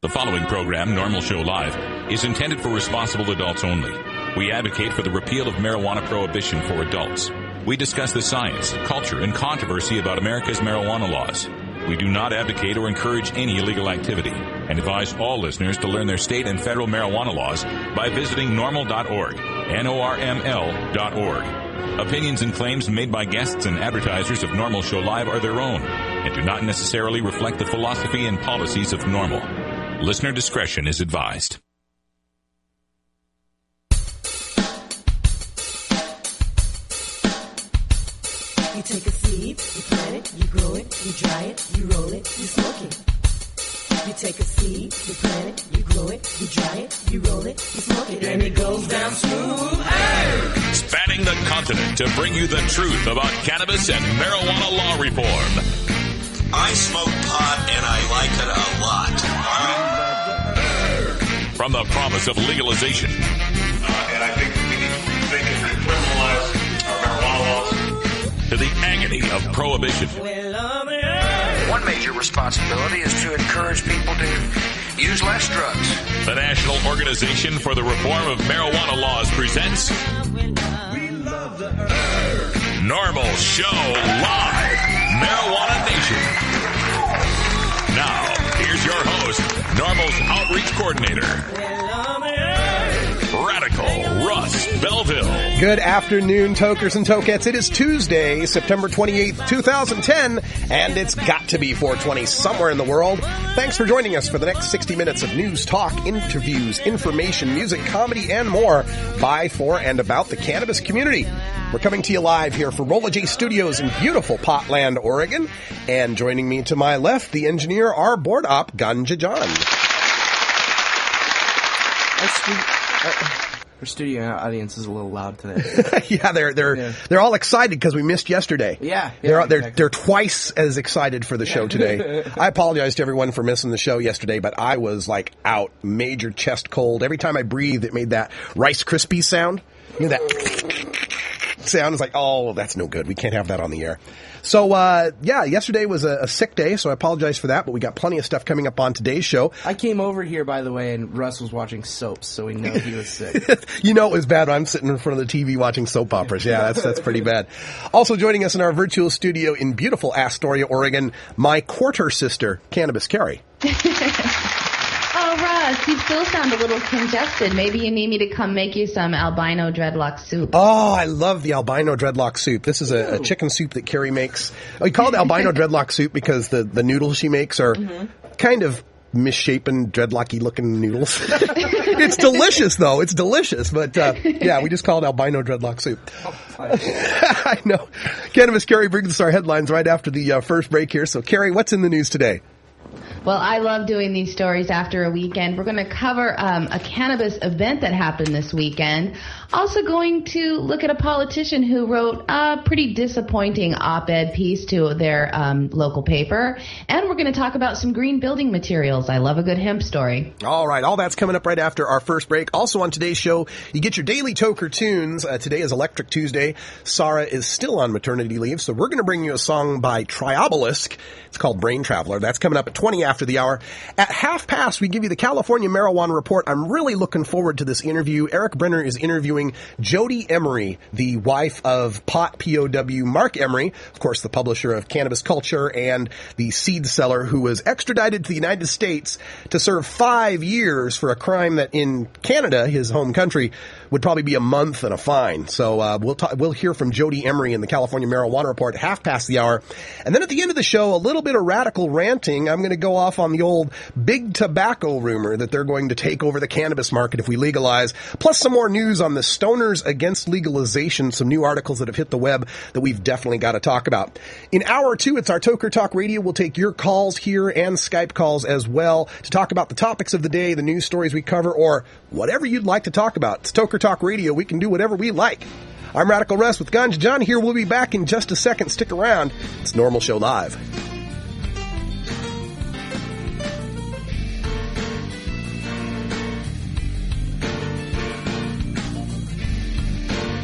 The following program, NORML Show Live, is intended for responsible adults only. We advocate for the repeal of marijuana prohibition for adults. We discuss the science, culture, and controversy about America's marijuana laws. We do not advocate or encourage any illegal activity and advise all listeners to learn their state and federal marijuana laws by visiting NORML.org, NORML.org. Opinions and claims made by guests and advertisers of NORML Show Live are their own and do not necessarily reflect the philosophy and policies of NORML. Listener discretion is advised. You take a seed, you plant it, you grow it, you dry it, you roll it, you smoke it. You take a seed, you plant it, you grow it, you dry it, you roll it, you smoke it, and it goes down smooth. Hey! Spanning the continent to bring you the truth about cannabis and marijuana law reform. I smoke pot and I like it a lot. From the promise of legalization. And I think we need to rethink and decriminalize our marijuana laws. To the agony of prohibition. One major responsibility is to encourage people to use less drugs. The National Organization for the Reform of Marijuana Laws presents NORML Show Live, Marijuana Nation. Now, here's your host, NORML's Outreach Coordinator, Radical Russ Belville. Good afternoon, tokers and tokettes. It is Tuesday, September 28th, 2010, and it's got to be 420 somewhere in the world. Thanks for joining us for the next 60 minutes of news, talk, interviews, information, music, comedy, and more by, for, and about the cannabis community. We're coming to you live here from Rolla J Studios in beautiful Potland, Oregon. And joining me to my left, the engineer, our board op, Ganja John. Our studio audience is a little loud today. Yeah, they're all excited because we missed yesterday. Yeah, they're twice as excited for the show today. I apologize to everyone for missing the show yesterday, but I was like out, major chest cold. Every time I breathed, it made that Rice Krispies sound. You know that sound is like, oh, that's no good. We can't have that on the air. So, yesterday was a sick day, so I apologize for that, but we got plenty of stuff coming up on today's show. I came over here, by the way, and Russ was watching soaps, so we know he was sick. You know it was bad when I'm sitting in front of the TV watching soap operas. Yeah, that's pretty bad. Also joining us in our virtual studio in beautiful Astoria, Oregon, my quarter sister, Cannabis Carrie. Oh, Russ, you still sound a little congested. Maybe you need me to come make you some albino dreadlock soup. Oh, I love the albino dreadlock soup. This is a chicken soup that Carrie makes. We call it albino dreadlock soup because the noodles she makes are kind of misshapen, dreadlocky looking noodles. It's delicious, though. It's delicious. But, we just call it albino dreadlock soup. I know. Cannabis Carrie brings us our headlines right after the first break here. So, Carrie, what's in the news today? Well, I love doing these stories after a weekend. We're going to cover a cannabis event that happened this weekend. Also going to look at a politician who wrote a pretty disappointing op-ed piece to their local paper. And we're going to talk about some green building materials. I love a good hemp story. All right. All that's coming up right after our first break. Also on today's show, you get your daily Toker tunes. Today is Electric Tuesday. Sarah is still on maternity leave, so we're going to bring you a song by Triobelisk. It's called Brain Traveler. That's coming up at 20 after the hour. At 5:30, we give you the California Marijuana Report. I'm really looking forward to this interview. Eric Brenner is interviewing Jody Emery, the wife of pot POW Mark Emery, of course, the publisher of Cannabis Culture and the seed seller who was extradited to the United States to serve 5 years for a crime that in Canada, his home country, would probably be a month and a fine. So we'll hear from Jody Emery in the California Marijuana Report at 5:30. And then at the end of the show, a little bit of radical ranting. I'm going to go off on the old big tobacco rumor that they're going to take over the cannabis market if we legalize, plus some more news on the stoners against legalization, some new articles that have hit the web that we've definitely got to talk about. In hour 2, it's our Toker Talk Radio. We'll take your calls here and Skype calls as well to talk about the topics of the day, the news stories we cover, or whatever you'd like to talk about. It's Toker Talk Radio. We can do whatever we like. I'm Radical Russ with Ganja John here. We'll be back in just a second. Stick around. It's NORML Show Live.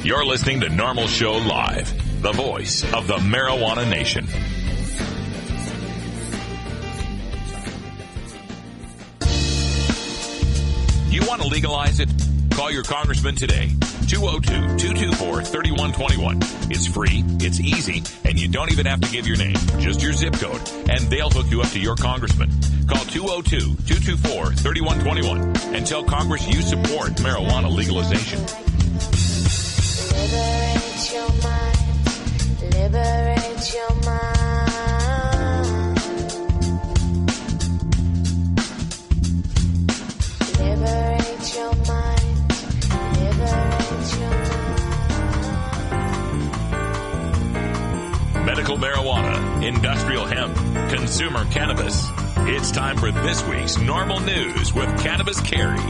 You're listening to NORML Show Live, the voice of the marijuana nation. You want to legalize it? Call your congressman today. 202-224-3121. It's free, it's easy, and you don't even have to give your name, just your zip code, and they'll hook you up to your congressman. Call 202-224-3121 and tell Congress you support marijuana legalization. Liberate your mind. Liberate your mind. Liberate your mind. Liberate your mind. Medical marijuana, industrial hemp, consumer cannabis. It's time for this week's Normal News with Cannabis Carrie.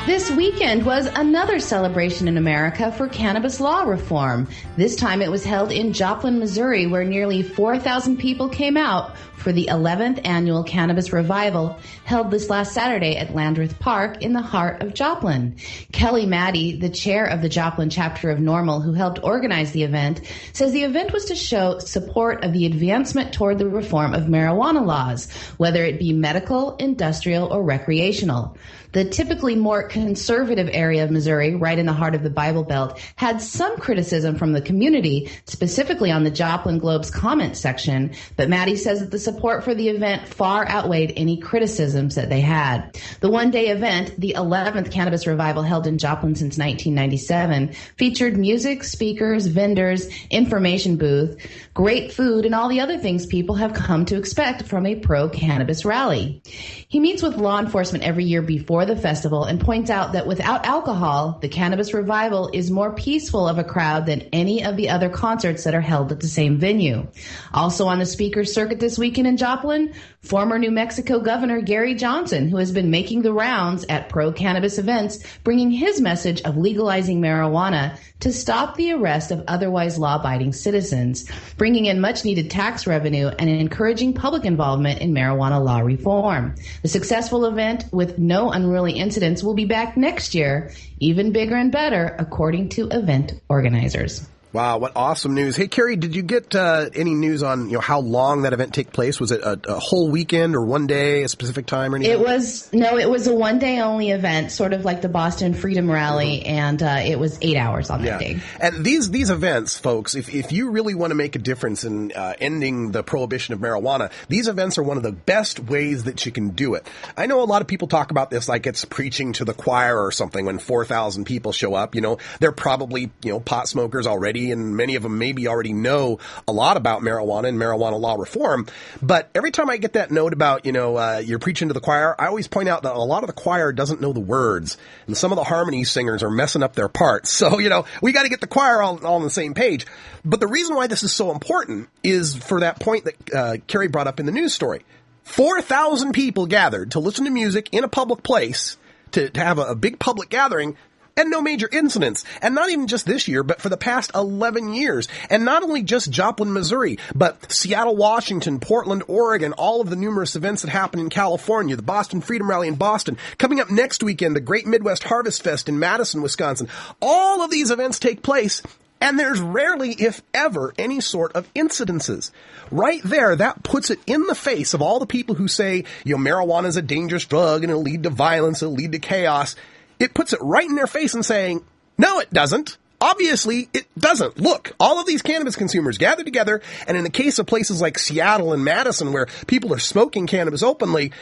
This weekend was another celebration in America for cannabis law reform. This time it was held in Joplin, Missouri, where nearly 4,000 people came out for the 11th annual Cannabis Revival held this last Saturday at Landreth Park in the heart of Joplin. Kelly Maddie, the chair of the Joplin chapter of NORML, who helped organize the event, says the event was to show support of the advancement toward the reform of marijuana laws, whether it be medical, industrial, or recreational. The typically more conservative area of Missouri, right in the heart of the Bible Belt, had some criticism from the community, specifically on the Joplin Globe's comment section, but Maddie says that the support for the event far outweighed any criticisms that they had. The one-day event, the 11th Cannabis Revival held in Joplin since 1997, featured music, speakers, vendors, information booth, great food, and all the other things people have come to expect from a pro-cannabis rally. He meets with law enforcement every year before the festival and points out that without alcohol, the Cannabis Revival is more peaceful of a crowd than any of the other concerts that are held at the same venue. Also on the speaker circuit this weekend in Joplin, former New Mexico Governor Gary Johnson, who has been making the rounds at pro-cannabis events, bringing his message of legalizing marijuana to stop the arrest of otherwise law-abiding citizens, bringing in much-needed tax revenue and encouraging public involvement in marijuana law reform. The successful event with no unruly incidents will be back next year, even bigger and better, according to event organizers. Wow, what awesome news. Hey, Carrie, did you get any news on how long that event take place? Was it a whole weekend or one day, a specific time or anything? It was a one-day only event, sort of like the Boston Freedom Rally, and it was 8 hours on that day. And these events, folks, if you really want to make a difference in ending the prohibition of marijuana, these events are one of the best ways that you can do it. I know a lot of people talk about this like it's preaching to the choir or something when 4,000 people show up. They're probably, pot smokers already, and many of them maybe already know a lot about marijuana and marijuana law reform. But every time I get that note about, you're preaching to the choir, I always point out that a lot of the choir doesn't know the words, and some of the harmony singers are messing up their parts. So, we got to get the choir all on the same page. But the reason why this is so important is for that point that Carrie brought up in the news story. 4,000 people gathered to listen to music in a public place, to have a big public gathering, and no major incidents. And not even just this year, but for the past 11 years. And not only just Joplin, Missouri, but Seattle, Washington, Portland, Oregon, all of the numerous events that happen in California, the Boston Freedom Rally in Boston, coming up next weekend, the Great Midwest Harvest Fest in Madison, Wisconsin. All of these events take place, and there's rarely, if ever, any sort of incidences. Right there, that puts it in the face of all the people who say, marijuana is a dangerous drug and it'll lead to violence, it'll lead to chaos. It puts it right in their face and saying, no, it doesn't. Obviously, it doesn't. Look, all of these cannabis consumers gather together, and in the case of places like Seattle and Madison where people are smoking cannabis openly,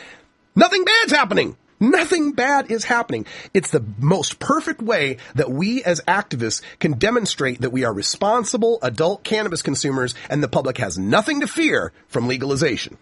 nothing bad's happening. Nothing bad is happening. It's the most perfect way that we as activists can demonstrate that we are responsible adult cannabis consumers and the public has nothing to fear from legalization.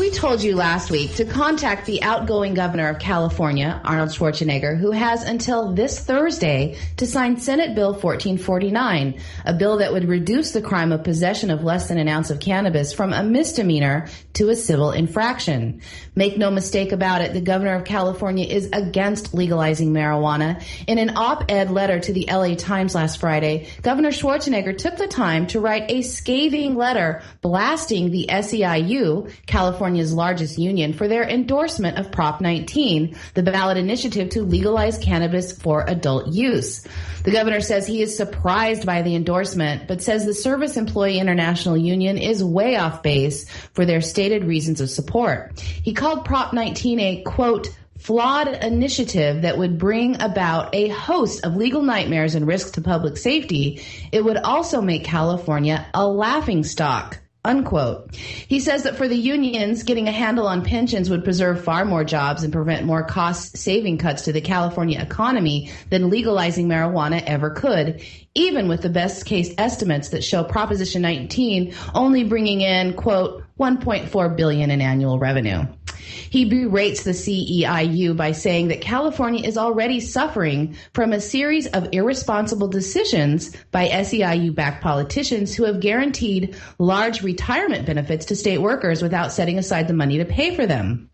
We told you last week to contact the outgoing governor of California, Arnold Schwarzenegger, who has until this Thursday to sign Senate Bill 1449, a bill that would reduce the crime of possession of less than an ounce of cannabis from a misdemeanor to a civil infraction. Make no mistake about it, the governor of California is against legalizing marijuana. In an op-ed letter to the LA Times last Friday, Governor Schwarzenegger took the time to write a scathing letter blasting the SEIU, California California's largest union, for their endorsement of Prop 19, the ballot initiative to legalize cannabis for adult use. The governor says he is surprised by the endorsement, but says the Service Employee International Union is way off base for their stated reasons of support. He called Prop 19 a, quote, flawed initiative that would bring about a host of legal nightmares and risks to public safety. It would also make California a laughingstock, unquote. He says that for the unions, getting a handle on pensions would preserve far more jobs and prevent more cost-saving cuts to the California economy than legalizing marijuana ever could, even with the best-case estimates that show Proposition 19 only bringing in, quote, $1.4 billion in annual revenue. He berates the CEIU by saying that California is already suffering from a series of irresponsible decisions by SEIU-backed politicians who have guaranteed large retirement benefits to state workers without setting aside the money to pay for them.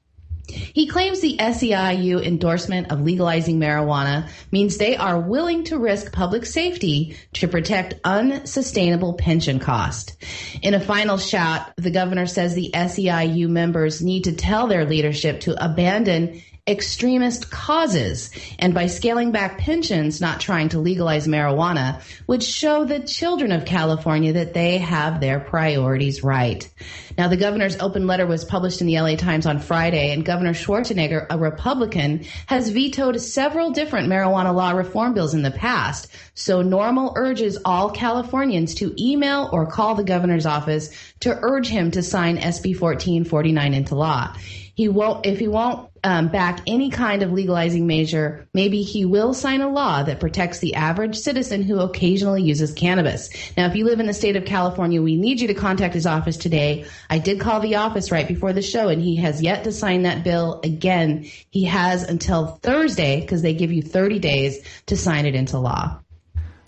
He claims the SEIU endorsement of legalizing marijuana means they are willing to risk public safety to protect unsustainable pension cost. In a final shot, the governor says the SEIU members need to tell their leadership to abandon extremist causes, and by scaling back pensions, not trying to legalize marijuana, would show the children of California that they have their priorities right. Now, the governor's open letter was published in the LA Times on Friday, and Governor Schwarzenegger, a Republican, has vetoed several different marijuana law reform bills in the past. So NORML urges all Californians to email or call the governor's office to urge him to sign SB 1449 into law. If he won't back any kind of legalizing measure, maybe he will sign a law that protects the average citizen who occasionally uses cannabis. Now, if you live in the state of California, we need you to contact his office today. I did call the office right before the show, and he has yet to sign that bill. Again, he has until Thursday, because they give you 30 days to sign it into law.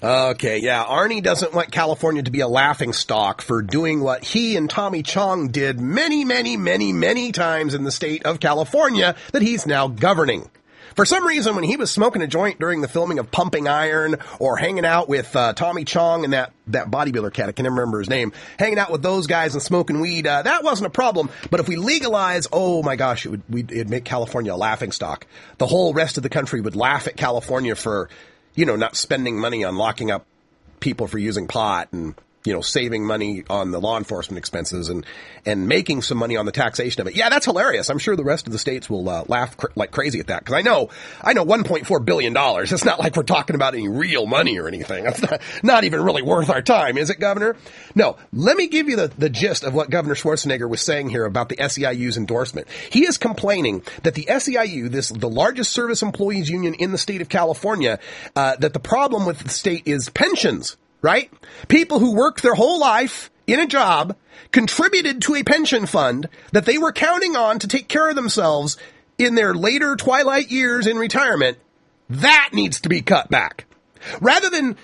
Okay, yeah, Arnie doesn't want California to be a laughingstock for doing what he and Tommy Chong did many times in the state of California that he's now governing. For some reason, when he was smoking a joint during the filming of Pumping Iron or hanging out with Tommy Chong and that bodybuilder cat, I can never remember his name, hanging out with those guys and smoking weed, that wasn't a problem. But if we legalize, oh my gosh, it'd make California a laughingstock. The whole rest of the country would laugh at California for, not spending money on locking up people for using pot and, saving money on the law enforcement expenses and making some money on the taxation of it. Yeah, that's hilarious. I'm sure the rest of the states will laugh like crazy at that, because I know $1.4 billion. It's not like we're talking about any real money or anything. That's not even really worth our time, is it, Governor? No, let me give you the gist of what Governor Schwarzenegger was saying here about the SEIU's endorsement. He is complaining that the SEIU, the largest service employees union in the state of California, that the problem with the state is pensions. Right? People who worked their whole life in a job contributed to a pension fund that they were counting on to take care of themselves in their later twilight years in retirement. That needs to be cut back. Rather than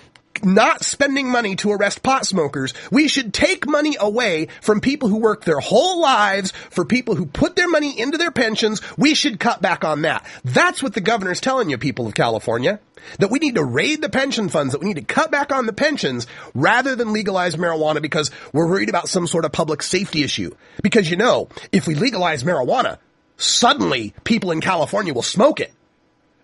not spending money to arrest pot smokers, we should take money away from people who work their whole lives, for people who put their money into their pensions. We should cut back on that. That's what the governor's telling you, people of California, that we need to raid the pension funds, that we need to cut back on the pensions rather than legalize marijuana because we're worried about some sort of public safety issue. Because, if we legalize marijuana, suddenly people in California will smoke it.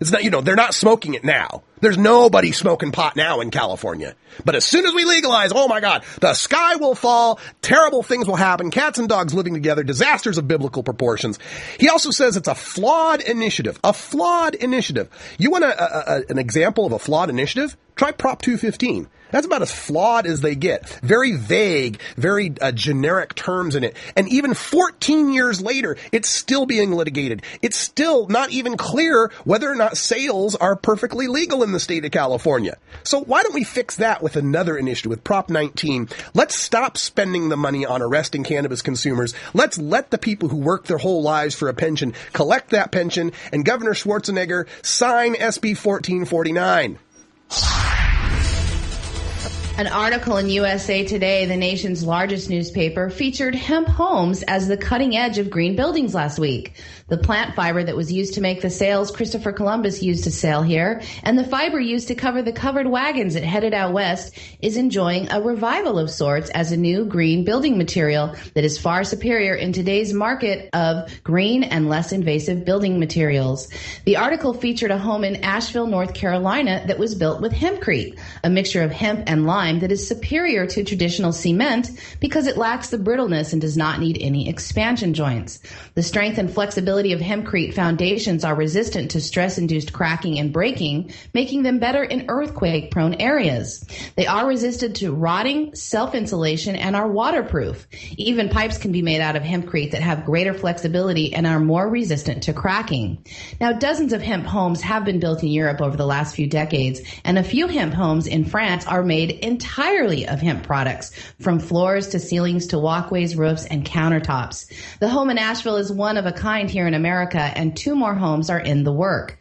It's not, they're not smoking it now. There's nobody smoking pot now in California. But as soon as we legalize, oh my God, the sky will fall, terrible things will happen, cats and dogs living together, disasters of biblical proportions. He also says it's a flawed initiative. A flawed initiative. You want an example of a flawed initiative? Try Prop 215. That's about as flawed as they get. Very vague, very generic terms in it. And even 14 years later, it's still being litigated. It's still not even clear whether or not sales are perfectly legal in the state of California. So why don't we fix that with another initiative, with Prop 19? Let's stop spending the money on arresting cannabis consumers. Let's let the people who work their whole lives for a pension collect that pension, and Governor Schwarzenegger sign SB 1449. An article in USA Today, the nation's largest newspaper, featured hemp homes as the cutting edge of green buildings last week. The plant fiber that was used to make the sails Christopher Columbus used to sail here, and the fiber used to cover the covered wagons that headed out west, is enjoying a revival of sorts as a new green building material that is far superior in today's market of green and less invasive building materials. The article featured a home in Asheville, North Carolina that was built with hempcrete, a mixture of hemp and lime that is superior to traditional cement because it lacks the brittleness and does not need any expansion joints. The strength and flexibility of hempcrete foundations are resistant to stress-induced cracking and breaking, making them better in earthquake-prone areas. They are resistant to rotting, self-insulation, and are waterproof. Even pipes can be made out of hempcrete that have greater flexibility and are more resistant to cracking. Now, dozens of hemp homes have been built in Europe over the last few decades, and a few hemp homes in France are made entirely of hemp products, from floors to ceilings to walkways, roofs, and countertops. The home in Asheville is one of a kind here in America, and 2 more homes are in the work.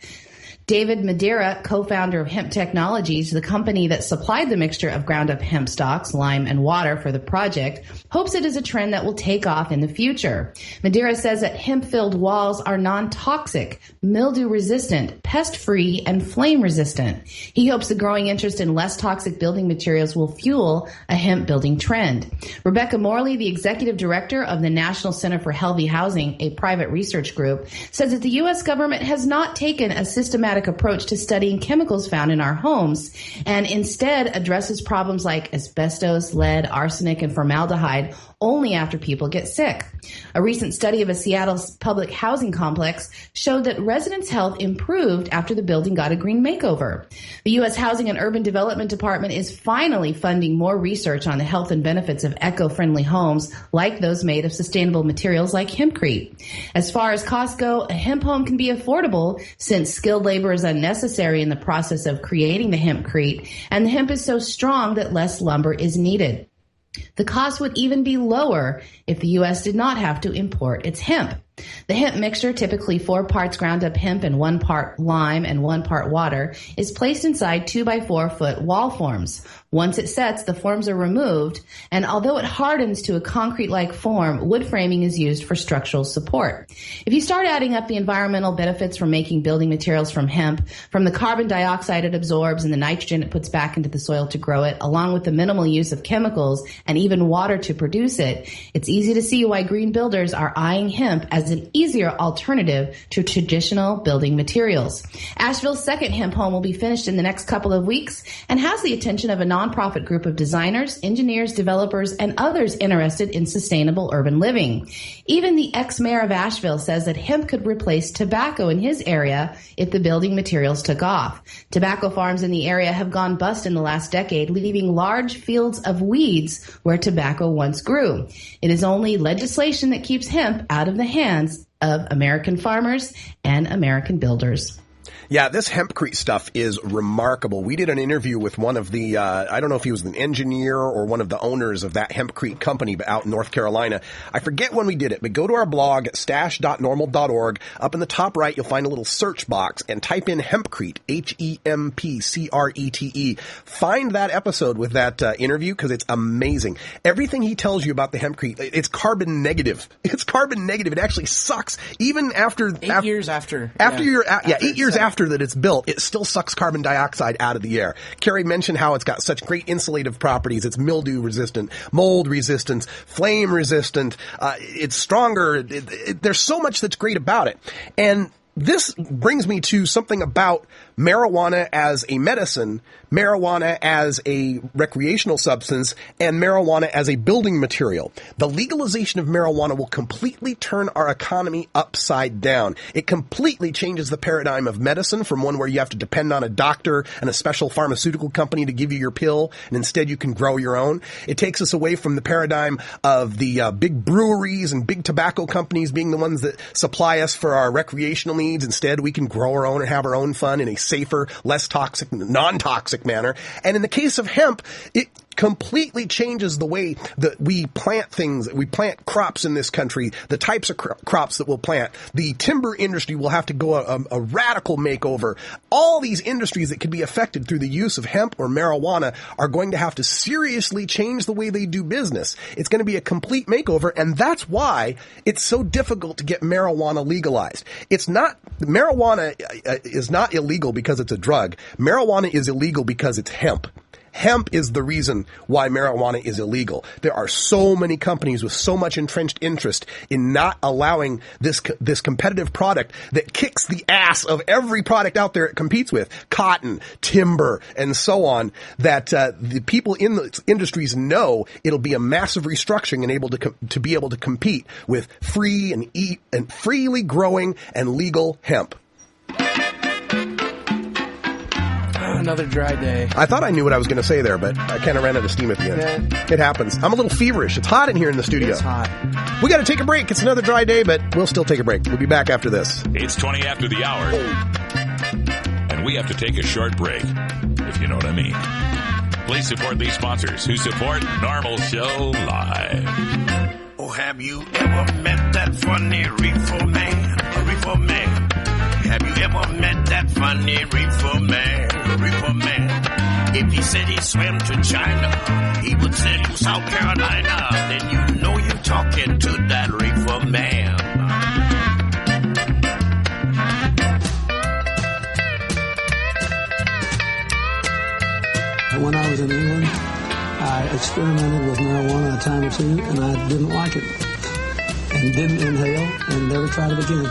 David Madeira, co-founder of Hemp Technologies, the company that supplied the mixture of ground-up hemp stalks, lime, and water for the project, hopes it is a trend that will take off in the future. Madeira says that hemp-filled walls are non-toxic, mildew-resistant, pest-free, and flame-resistant. He hopes the growing interest in less toxic building materials will fuel a hemp building trend. Rebecca Morley, the executive director of the National Center for Healthy Housing, a private research group, says that the U.S. government has not taken a systematic approach to studying chemicals found in our homes and instead addresses problems like asbestos, lead, arsenic, and formaldehyde only after people get sick. A recent study of a Seattle public housing complex showed that residents' health improved after the building got a green makeover. The U.S. Housing and Urban Development Department is finally funding more research on the health and benefits of eco-friendly homes like those made of sustainable materials like hempcrete. As far as costs go, a hemp home can be affordable since skilled labor is unnecessary in the process of creating the hempcrete, and the hemp is so strong that less lumber is needed. The cost would even be lower if the U.S. did not have to import its hemp. The hemp mixture, typically 4 parts ground up hemp and 1 part lime and 1 part water, is placed inside 2-by-4 foot wall forms. Once it sets, the forms are removed, and although it hardens to a concrete-like form, wood framing is used for structural support. If you start adding up the environmental benefits from making building materials from hemp, from the carbon dioxide it absorbs and the nitrogen it puts back into the soil to grow it, along with the minimal use of chemicals and even water to produce it, it's easy to see why green builders are eyeing hemp as an easier alternative to traditional building materials. Asheville's second hemp home will be finished in the next couple of weeks and has the attention of a nonprofit group of designers, engineers, developers, and others interested in sustainable urban living. Even the ex-mayor of Asheville says that hemp could replace tobacco in his area if the building materials took off. Tobacco farms in the area have gone bust in the last decade, leaving large fields of weeds where tobacco once grew. It is only legislation that keeps hemp out of the hands of American farmers and American builders. Yeah, this hempcrete stuff is remarkable. We did an interview with one of the, I don't know if he was an engineer or one of the owners of that hempcrete company out in North Carolina. I forget when we did it, but go to our blog at stash.normal.org. Up in the top right, you'll find a little search box and type in hempcrete, Hempcrete. Find that episode with that interview because it's amazing. Everything he tells you about the hempcrete, it's carbon negative. It's carbon negative. It actually sucks. Even after 8 years after. After 8 years after that it's built, it still sucks carbon dioxide out of the air. Carrie mentioned how it's got such great insulative properties. It's mildew resistant, mold resistant, flame resistant. It's stronger. There's so much that's great about it. And this brings me to something about marijuana as a medicine, marijuana as a recreational substance, and marijuana as a building material. The legalization of marijuana will completely turn our economy upside down. It completely changes the paradigm of medicine from one where you have to depend on a doctor and a special pharmaceutical company to give you your pill, and instead you can grow your own. It takes us away from the paradigm of the big breweries and big tobacco companies being the ones that supply us for our recreational needs. Instead, we can grow our own and have our own fun in a safer, less toxic, non-toxic manner. And in the case of hemp, it completely changes the way that we plant things. We plant crops in this country, the types of crops that we'll plant. The timber industry will have to go a radical makeover. All these industries that could be affected through the use of hemp or marijuana are going to have to seriously change the way they do business. It's going to be a complete makeover, and that's why it's so difficult to get marijuana legalized. Marijuana is not illegal because it's a drug. Marijuana is illegal because it's hemp. Hemp is the reason why marijuana is illegal. There are so many companies with so much entrenched interest in not allowing this competitive product that kicks the ass of every product out there it competes with, cotton, timber, and so on, that the people in the industries know it'll be a massive restructuring and able to be able to compete with free and freely growing and legal hemp. Another dry day. I thought I knew what I was going to say there, but I kind of ran out of steam at the end. It happens. I'm a little feverish. It's hot in here in the studio. It's hot. We got to take a break. It's another dry day, but we'll still take a break. We'll be back after this. It's 20 after the hour. And we have to take a short break, if you know what I mean. Please support these sponsors who support NORML Show Live. Oh, have you ever met that funny reefer man? A reefer man. Have you ever met that funny reefer man? A reefer man. If he said he swam to China, he would send you South Carolina. Then you know you're talking to that reefer man. When I was in England, I experimented with marijuana a time or two, and I didn't like it. And didn't inhale, and never tried it again.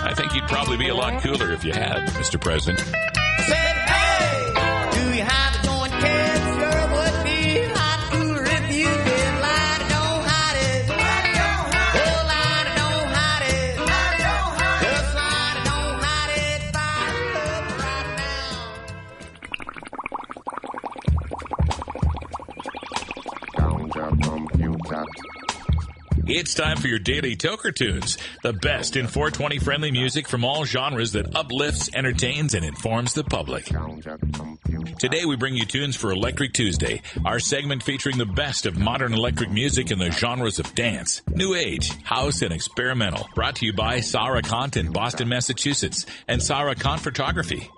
I think you'd probably be a lot cooler if you had, Mr. President. Said, hey, do you have a joint, kid? Sure would be a lot cooler if you did. Light it, don't hide it. Light it, don't hide it. Oh, light it, don't hide it. Light it, don't hide it. Just light it, don't hide it. Fire up right now. It's time for your daily Toker Tunes, the best in 420 friendly music from all genres that uplifts, entertains, and informs the public. Today we bring you tunes for Electric Tuesday, our segment featuring the best of modern electric music in the genres of dance, new age, house, and experimental. Brought to you by Sarah Kant in Boston, Massachusetts, and Sarah Kant Photography.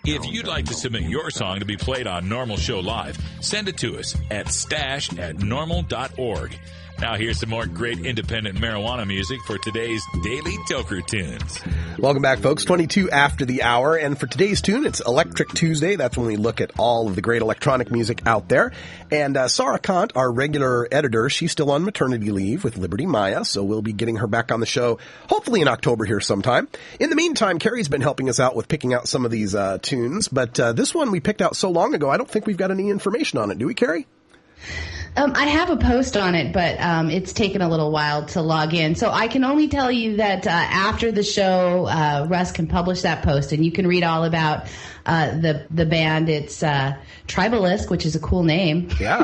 If you'd like to submit your song to be played on NORML Show Live, send it to us at stash@norml.org. Now here's some more great independent marijuana music for today's Daily Toker Tunes. Welcome back, folks. 22 after the hour. And for today's tune, it's Electric Tuesday. That's when we look at all of the great electronic music out there. And Sarah Kant, our regular editor, she's still on maternity leave with Liberty Maya, so we'll be getting her back on the show hopefully in October here sometime. In the meantime, Carrie's been helping us out with picking out some of these tunes, but this one we picked out so long ago, I don't think we've got any information on it. Do we, Carrie? I have a post on it, but it's taken a little while to log in. So I can only tell you that after the show, Russ can publish that post, and you can read all about the band. It's Tribalisk, which is a cool name. Yeah.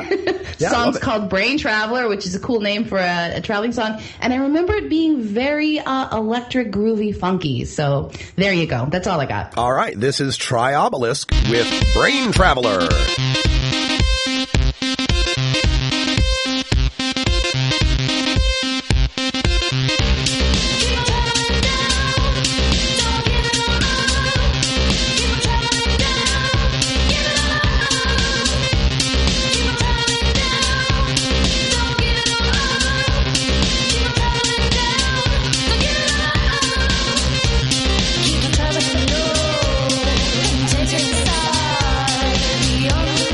Song's called Brain Traveler, which is a cool name for a traveling song. And I remember it being very electric, groovy, funky. So there you go. That's all I got. All right. This is Tribalisk with Brain Traveler. Take it inside, the only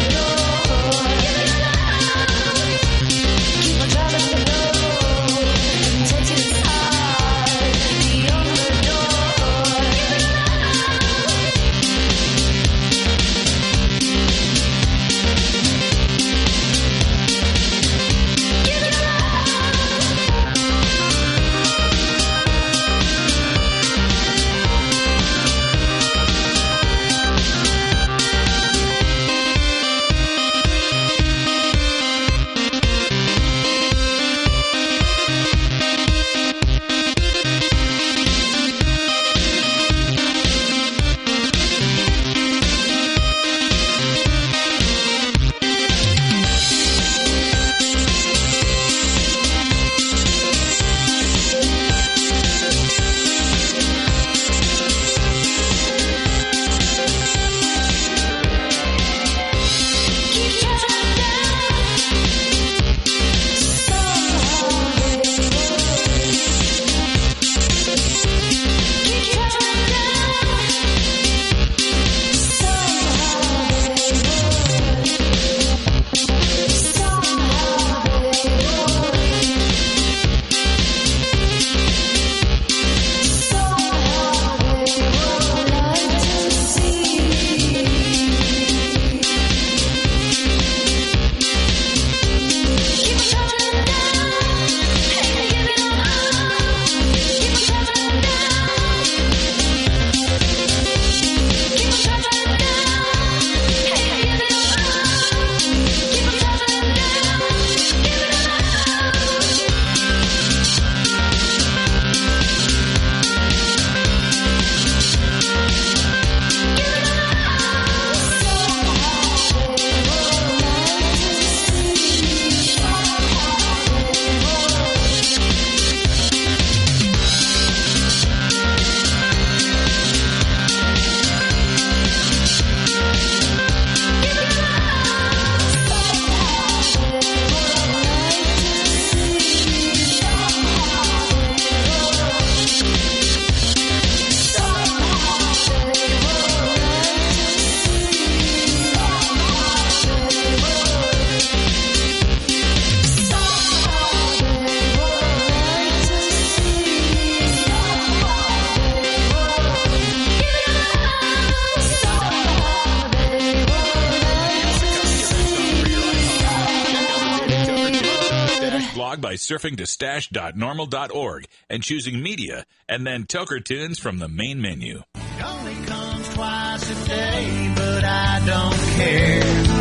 by surfing to stash.normal.org and choosing media, and then Toker Tunes from the main menu. It only comes twice a day, but I don't care.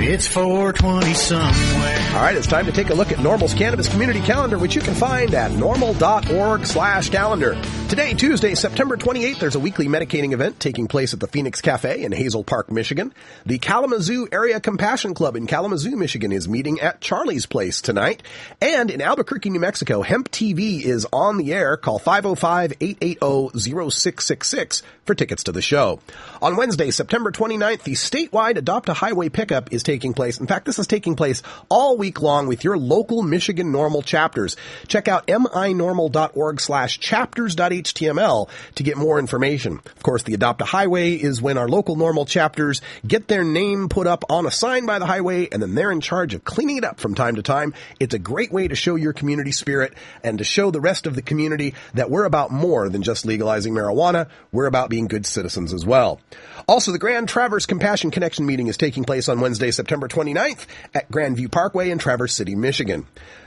It's 420 somewhere. All right, it's time to take a look at NORML's Cannabis Community Calendar, which you can find at normal.org/calendar. Today, Tuesday, September 28th, there's a weekly medicating event taking place at the Phoenix Cafe in Hazel Park, Michigan. The Kalamazoo Area Compassion Club in Kalamazoo, Michigan is meeting at Charlie's Place tonight. And in Albuquerque, New Mexico, Hemp TV is on the air. Call 505-880-0666 for tickets to the show. On Wednesday, September 29th, the statewide Adopt a Highway pickup is taking place. In fact, this is taking place all week long with your local Michigan NORML chapters. Check out minormal.org/chapters.html to get more information. Of course, the Adopt a Highway is when our local NORML chapters get their name put up on a sign by the highway, and then they're in charge of cleaning it up from time to time. It's a great way to show your community spirit and to show the rest of the community that we're about more than just legalizing marijuana. We're about being good citizens as well. Also, the Grand Traverse Compassion Connection meeting is taking place on Wednesday, September 29th at Grandview Parkway in Traverse City, Michigan.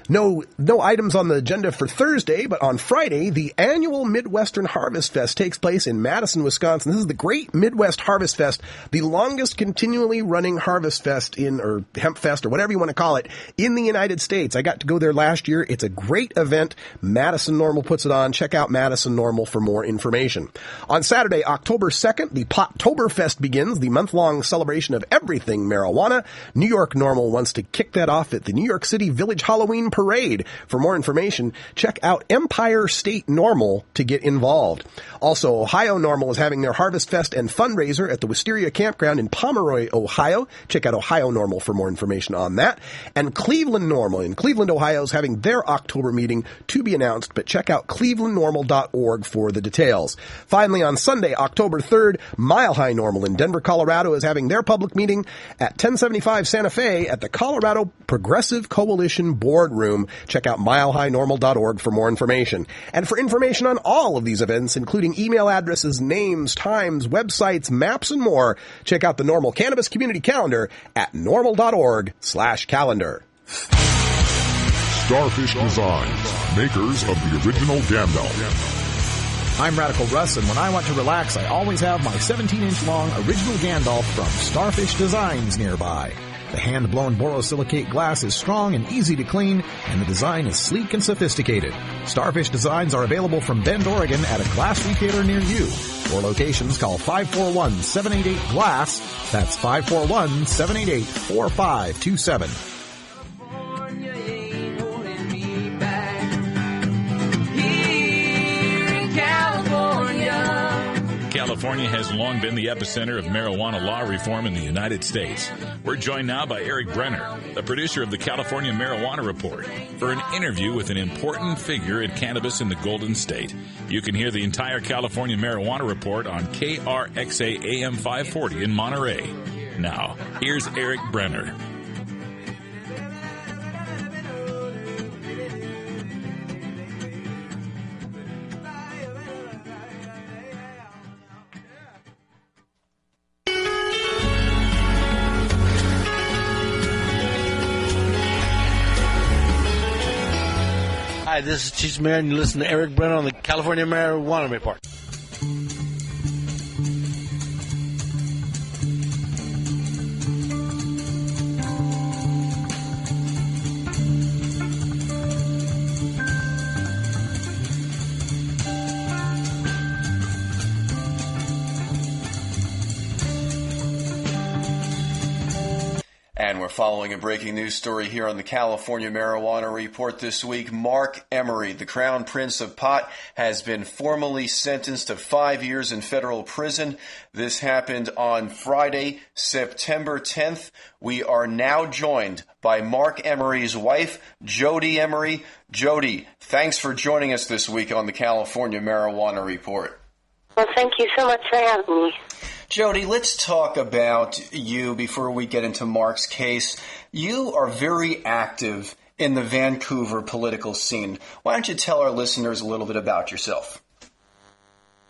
No items on the agenda for Thursday, but on Friday, the annual Midwestern Harvest Fest takes place in Madison, Wisconsin. This is the Great Midwest Harvest Fest, the longest continually running harvest fest or hemp fest, or whatever you want to call it, in the United States. I got to go there last year. It's a great event. Madison NORML puts it on. Check out Madison NORML for more information. On Saturday, October 2nd, the Pottoberfest begins, the month-long celebration of everything marijuana. New York NORML wants to kick that off at the New York City Village Halloween Parade. For more information, check out Empire State NORML to get involved. Also, Ohio NORML is having their Harvest Fest and fundraiser at the Wisteria Campground in Pomeroy, Ohio. Check out Ohio NORML for more information on that. And Cleveland NORML in Cleveland, Ohio is having their October meeting to be announced, but check out clevelandnormal.org for the details. Finally, on Sunday, October 3rd, Mile High NORML in Denver, Colorado is having their public meeting at 1075 Santa Fe at the Colorado Progressive Coalition Boardroom. Check out milehighnormal.org for more information. And for information on all of these events, including email addresses, names, times, websites, maps, and more, check out the NORML Cannabis Community Calendar at normal.org/calendar. Starfish Designs, makers of the original Gandalf. I'm Radical Russ, and when I want to relax, I always have my 17-inch long original Gandalf from Starfish Designs nearby. The hand-blown borosilicate glass is strong and easy to clean, and the design is sleek and sophisticated. Starfish Designs are available from Bend, Oregon at a glass retailer near you. For locations, call 541-788-GLASS. That's 541-788-4527. California has long been the epicenter of marijuana law reform in the United States. We're joined now by Eric Brenner, the producer of the California Marijuana Report, for an interview with an important figure in cannabis in the Golden State. You can hear the entire California Marijuana Report on KRXA AM 540 in Monterey. Now, here's Eric Brenner. Hi, this is Chief Mayor, and you listen to Eric Brenner on the California Marijuana Report. And we're following a breaking news story here on the California Marijuana Report this week. Mark Emery, the Crown Prince of Pot, has been formally sentenced to 5 years in federal prison. This happened on Friday, September 10th. We are now joined by Mark Emery's wife, Jody Emery. Jody, thanks for joining us this week on the California Marijuana Report. Well, thank you so much for having me. Jody, let's talk about you before we get into Mark's case. You are very active in the Vancouver political scene. Why don't you tell our listeners a little bit about yourself?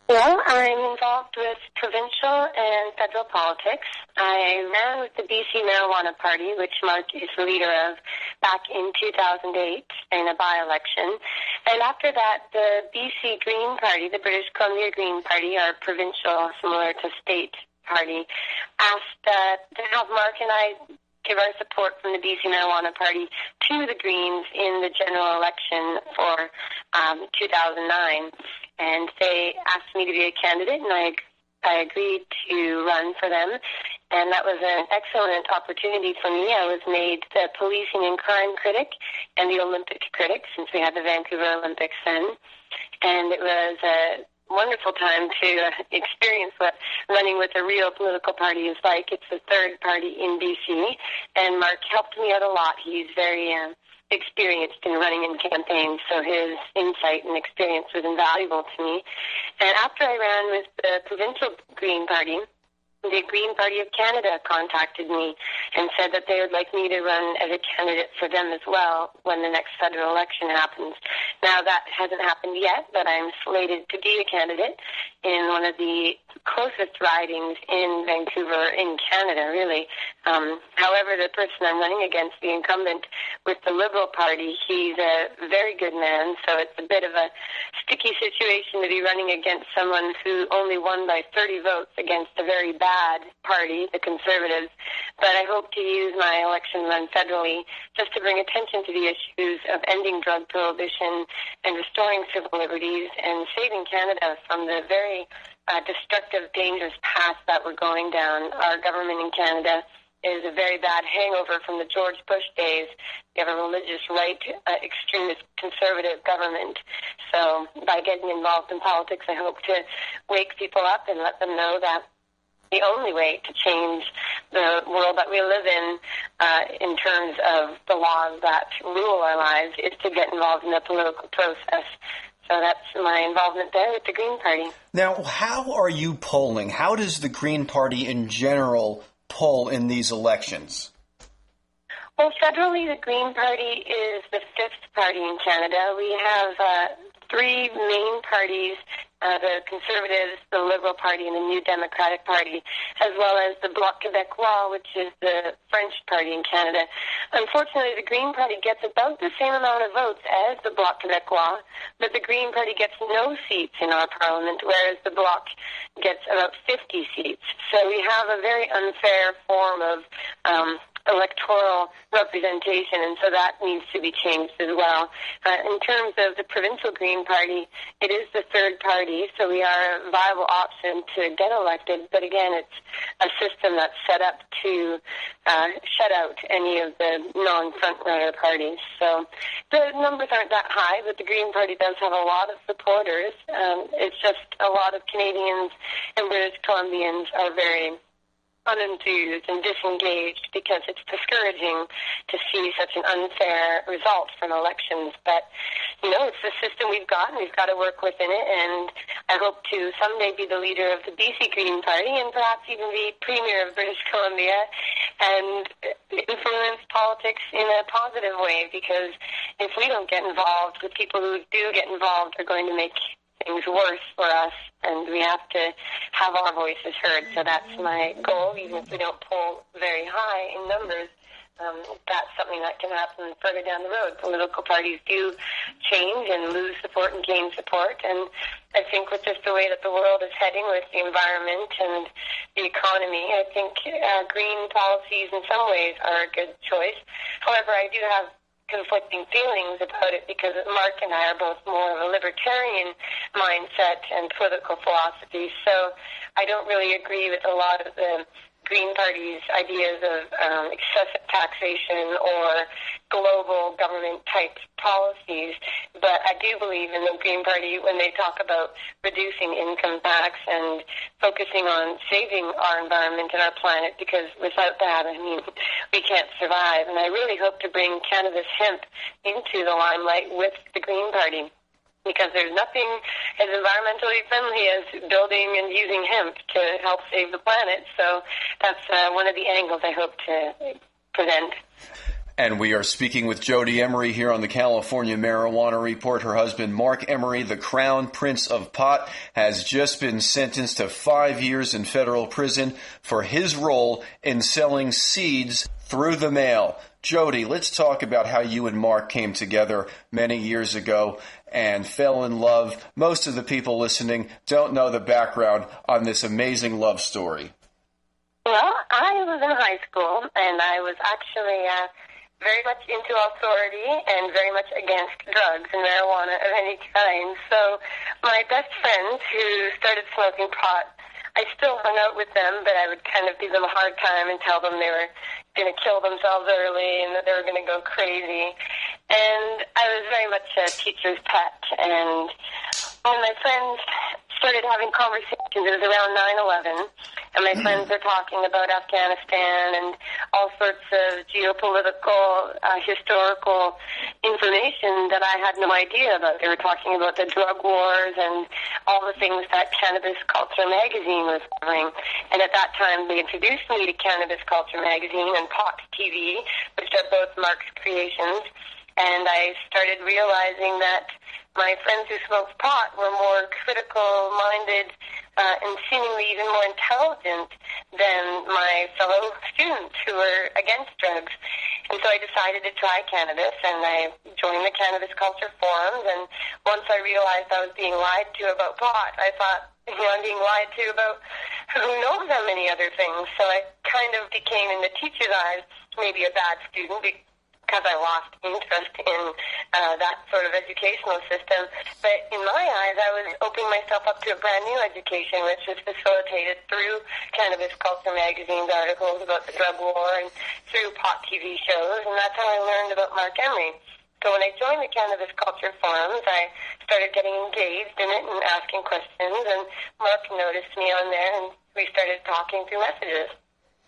Well, I'm involved with provincial and federal politics. I ran with the BC Marijuana Party, which Mark is the leader of, back in 2008 in a by-election. And after that, the BC Green Party, the British Columbia Green Party, our provincial, similar to state party, asked to have Mark and I give our support from the BC Marijuana Party to the Greens in the general election for 2009. And they asked me to be a candidate, and I agreed to run for them. And that was an excellent opportunity for me. I was made the policing and crime critic and the Olympic critic, since we had the Vancouver Olympics then. And it was a wonderful time to experience what running with a real political party is like. It's the third party in BC, and Mark helped me out a lot. He's very experienced in running in campaigns, so his insight and experience was invaluable to me. And after I ran with the provincial Green Party, the Green Party of Canada contacted me and said that they would like me to run as a candidate for them as well when the next federal election happens. Now, that hasn't happened yet, but I'm slated to be a candidate in one of the closest ridings in Vancouver, in Canada, really. However, the person I'm running against, the incumbent with the Liberal Party, he's a very good man, so it's a bit of a sticky situation to be running against someone who only won by 30 votes against a very bad party, the Conservatives. But I hope to use my election run federally just to bring attention to the issues of ending drug prohibition and restoring civil liberties and saving Canada from the very destructive, dangerous path that we're going down. Our government in Canada is a very bad hangover from the George Bush days. We have a religious right, extremist, conservative government. So by getting involved in politics, I hope to wake people up and let them know that the only way to change the world that we live in terms of the laws that rule our lives is to get involved in the political process. So that's my involvement there with the Green Party. Now, how are you polling? How does the Green Party in general poll in these elections? Well, federally, the Green Party is the fifth party in Canada. We have three main parties, the Conservatives, the Liberal Party, and the New Democratic Party, as well as the Bloc Québécois, which is the French party in Canada. Unfortunately, the Green Party gets about the same amount of votes as the Bloc Québécois, but the Green Party gets no seats in our parliament, whereas the Bloc gets about 50 seats. So we have a very unfair form of electoral representation, and so that needs to be changed as well. In terms of the provincial Green Party, it is the third party, so we are a viable option to get elected, but again, it's a system that's set up to shut out any of the non-front-runner parties. So the numbers aren't that high, but the Green Party does have a lot of supporters. It's just a lot of Canadians and British Columbians are very unenthused and disengaged because it's discouraging to see such an unfair result from elections. But, you know, it's the system we've got, and we've got to work within it, and I hope to someday be the leader of the BC Green Party and perhaps even be Premier of British Columbia and influence politics in a positive way, because if we don't get involved, the people who do get involved are going to make things worse for us, and we have to have our voices heard. So that's my goal, even if we don't poll very high in numbers. That's something that can happen further down the road. Political parties do change and lose support and gain support, and I think with just the way that the world is heading with the environment and the economy, I think green policies in some ways are a good choice. However, I do have conflicting feelings about it because Mark and I are both more of a libertarian mindset and political philosophy, so I don't really agree with a lot of the Green Party's ideas of excessive taxation or global government-type policies, but I do believe in the Green Party when they talk about reducing income tax and focusing on saving our environment and our planet, because without that, I mean, we can't survive. And I really hope to bring cannabis hemp into the limelight with the Green Party, because there's nothing as environmentally friendly as building and using hemp to help save the planet. So that's one of the angles I hope to present. And we are speaking with Jody Emery here on the California Marijuana Report. Her husband, Mark Emery, the Crown Prince of Pot, has just been sentenced to 5 years in federal prison for his role in selling seeds through the mail. Jody, let's talk about how you and Mark came together many years ago and fell in love. Most of the people listening don't know the background on this amazing love story. Well, I was in high school, and I was actually very much into authority and very much against drugs and marijuana of any kind. So my best friends who started smoking pot, I still hung out with them, but I would kind of give them a hard time and tell them they were going to kill themselves early and that they were going to go crazy. And I was very much a teacher's pet. And when my friends started having conversations, it was around 9/11, and my friends were talking about Afghanistan and all sorts of geopolitical, historical information that I had no idea about. They were talking about the drug wars and all the things that Cannabis Culture magazine was covering. And at that time, they introduced me to Cannabis Culture magazine and Pot TV, which are both Mark's creations. And I started realizing that my friends who smoked pot were more critical-minded and seemingly even more intelligent than my fellow students who were against drugs. And so I decided to try cannabis, and I joined the Cannabis Culture forums. And once I realized I was being lied to about pot, I thought, I'm being lied to about who knows how many other things. So I kind of became, in the teacher's eyes, maybe a bad student because I lost interest in that sort of educational system. But in my eyes, I was opening myself up to a brand new education, which was facilitated through Cannabis Culture magazine's articles about the drug war and through pot TV shows, and that's how I learned about Mark Emery. So when I joined the Cannabis Culture forums, I started getting engaged in it and asking questions, and Mark noticed me on there, and we started talking through messages.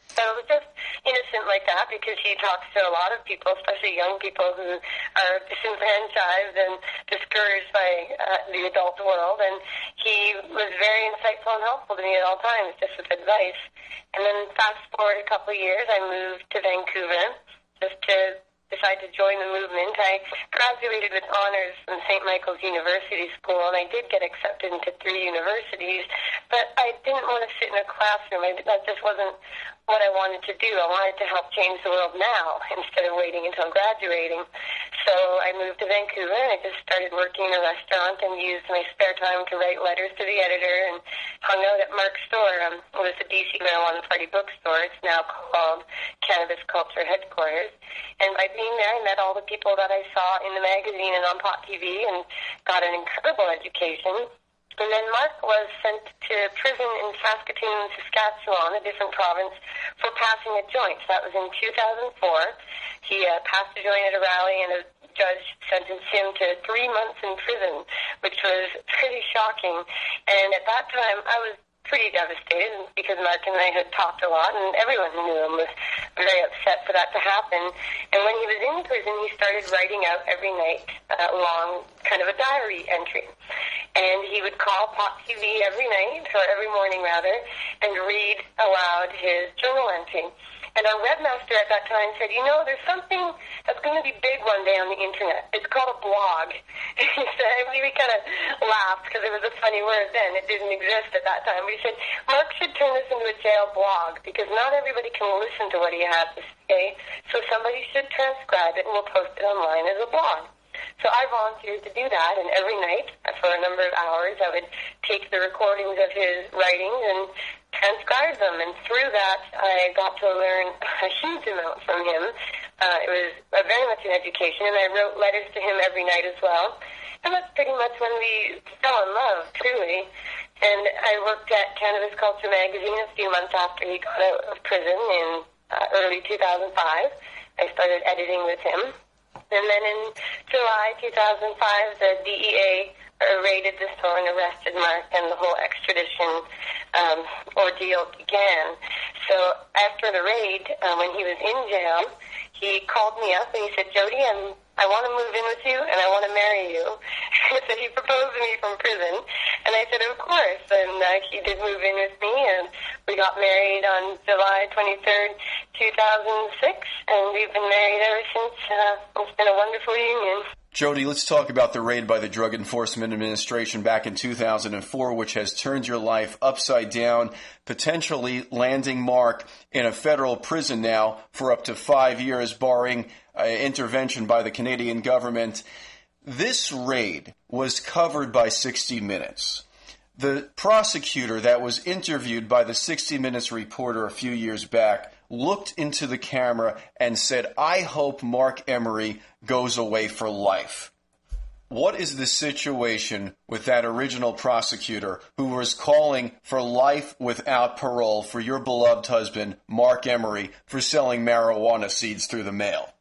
So it was just innocent like that, because he talks to a lot of people, especially young people who are disenfranchised and discouraged by the adult world. And he was very insightful and helpful to me at all times, just with advice. And then fast forward a couple of years, I moved to Vancouver just to decide to join the movement. I graduated with honors from St. Michael's University School, and I did get accepted into 3 universities, but I didn't want to sit in a classroom. That just wasn't what I wanted to do. I wanted to help change the world now instead of waiting until graduating. So I moved to Vancouver, and I just started working in a restaurant and used my spare time to write letters to the editor and hung out at Mark's store. It was the DC Marijuana Party bookstore. It's now called Cannabis Culture Headquarters. And by being there, I met all the people that I saw in the magazine and on Pot TV and got an incredible education. And then Mark was sent to prison in Saskatoon, Saskatchewan, a different province, for passing a joint. That was in 2004. He passed a joint at a rally, and a judge sentenced him to 3 months in prison, which was pretty shocking. And at that time, I was pretty devastated because Mark and I had talked a lot, and everyone who knew him was very upset for that to happen. And when he was in prison, he started writing out every night a long kind of a diary entry. And he would call Pot TV every night, or every morning rather, and read aloud his journal entry. And our webmaster at that time said, there's something that's going to be big one day on the internet. It's called a blog. He said, we kind of laughed because it was a funny word then. It didn't exist at that time. But he said, Mark should turn this into a jail blog because not everybody can listen to what he has to say. So somebody should transcribe it and we'll post it online as a blog. So I volunteered to do that, and every night for a number of hours I would take the recordings of his writings and transcribe them, and through that I got to learn a huge amount from him. It was very much an education, and I wrote letters to him every night as well. And that's pretty much when we fell in love, truly. And I worked at Cannabis Culture magazine a few months after he got out of prison in early 2005. I started editing with him. And then in July 2005, the DEA raided the store and arrested Mark, and the whole extradition ordeal began. So after the raid, when he was in jail, he called me up and he said, Jody, I want to move in with you and I want to marry you. So he proposed to me from prison, and I said, of course. And he did move in with me, and we got married on July 23rd, 2006, and we've been married ever since. It's been a wonderful union. Jody, let's talk about the raid by the Drug Enforcement Administration back in 2004, which has turned your life upside down, potentially landing Mark in a federal prison now for up to 5 years, barring intervention by the Canadian government. This raid was covered by 60 Minutes. The prosecutor that was interviewed by the 60 Minutes reporter a few years back looked into the camera and said, "I hope Mark Emery goes away for life." What is the situation with that original prosecutor who was calling for life without parole for your beloved husband, Mark Emery, for selling marijuana seeds through the mail?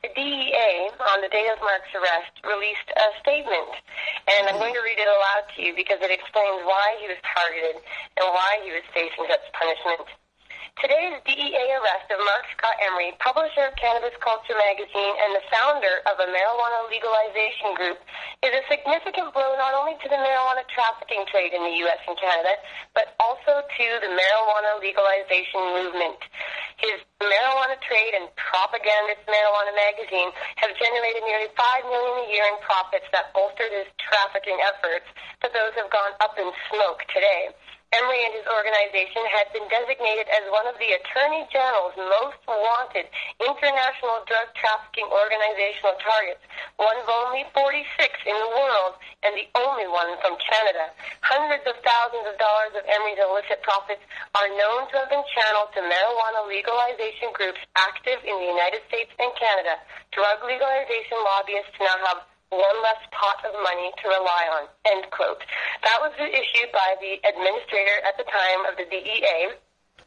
The DEA, on the day of Mark's arrest, released a statement, and I'm going to read it aloud to you because it explains why he was targeted and why he was facing such punishment. Today's DEA arrest of Mark Scott Emery, publisher of Cannabis Culture magazine and the founder of a marijuana legalization group, is a significant blow not only to the marijuana trafficking trade in the U.S. and Canada, but also to the marijuana legalization movement. His marijuana trade and propagandist marijuana magazine have generated nearly $5 million a year in profits that bolstered his trafficking efforts, but those have gone up in smoke today. Emery and his organization had been designated as one of the Attorney General's most wanted international drug trafficking organizational targets, one of only 46 in the world and the only one from Canada. Hundreds of thousands of dollars of Emery's illicit profits are known to have been channeled to marijuana legalization groups active in the United States and Canada. Drug legalization lobbyists now have one less pot of money to rely on, end quote. That was issued by the administrator at the time of the DEA,